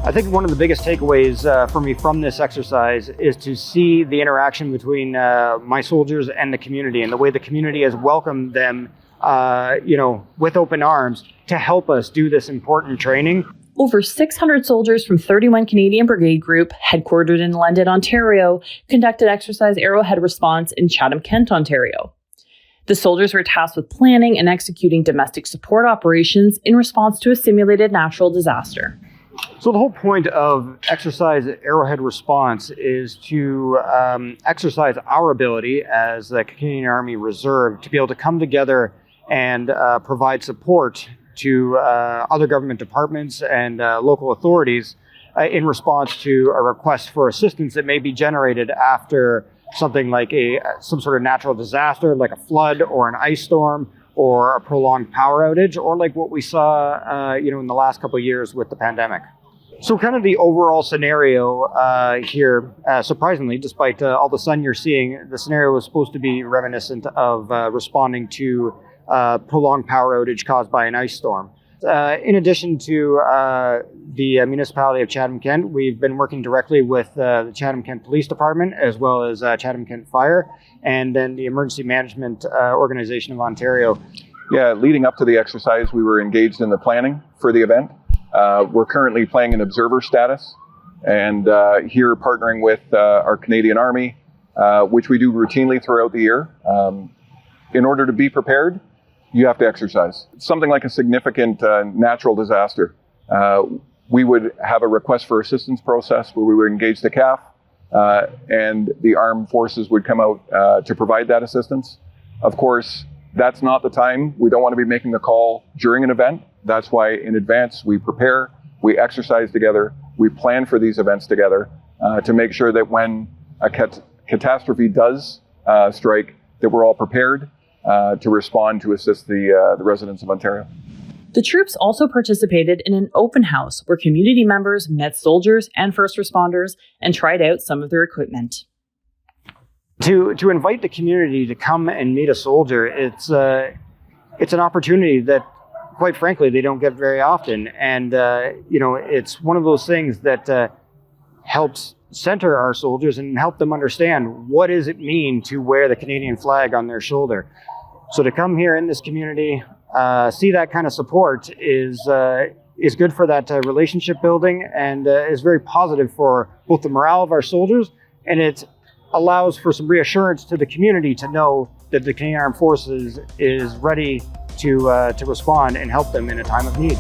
I think one of the biggest takeaways for me from this exercise is to see the interaction between my soldiers and the community, and the way the community has welcomed them, with open arms to help us do this important training. Over 600 soldiers from 31 Canadian Brigade Group, headquartered in London, Ontario, conducted Exercise Arrowhead Response in Chatham-Kent, Ontario. The soldiers were tasked with planning and executing domestic support operations in response to a simulated natural disaster. So the whole point of Exercise Arrowhead Response is to exercise our ability as the Canadian Army Reserve to be able to come together and provide support to other government departments and local authorities in response to a request for assistance that may be generated after something like some sort of natural disaster, like a flood or an ice storm or a prolonged power outage, or like what we saw in the last couple of years with the pandemic. So kind of the overall scenario here, surprisingly, despite all the sun you're seeing, the scenario was supposed to be reminiscent of responding to prolonged power outage caused by an ice storm. In addition to the municipality of Chatham-Kent, we've been working directly with the Chatham-Kent Police Department, as well as Chatham-Kent Fire, and then the Emergency Management Organization of Ontario. Yeah, leading up to the exercise, we were engaged in the planning for the event. We're currently playing an observer status, and here partnering with our Canadian Army, which we do routinely throughout the year. In order to be prepared, you have to exercise. Something like a significant natural disaster. We would have a request for assistance process where we would engage the CAF, and the armed forces would come out to provide that assistance. Of course, that's not the time. We don't want to be making the call during an event. That's why in advance we prepare, we exercise together, we plan for these events together to make sure that when a catastrophe does strike, that we're all prepared to respond to assist the residents of Ontario. The troops also participated in an open house where community members met soldiers and first responders and tried out some of their equipment. To invite the community to come and meet a soldier, it's an opportunity that, quite frankly, they don't get very often. And, it's one of those things that helps center our soldiers and help them understand what does it mean to wear the Canadian flag on their shoulder. So to come here in this community, see that kind of support is good for that relationship building, and is very positive for both the morale of our soldiers, and it allows for some reassurance to the community to know that the Canadian Armed Forces is ready to respond and help them in a time of need.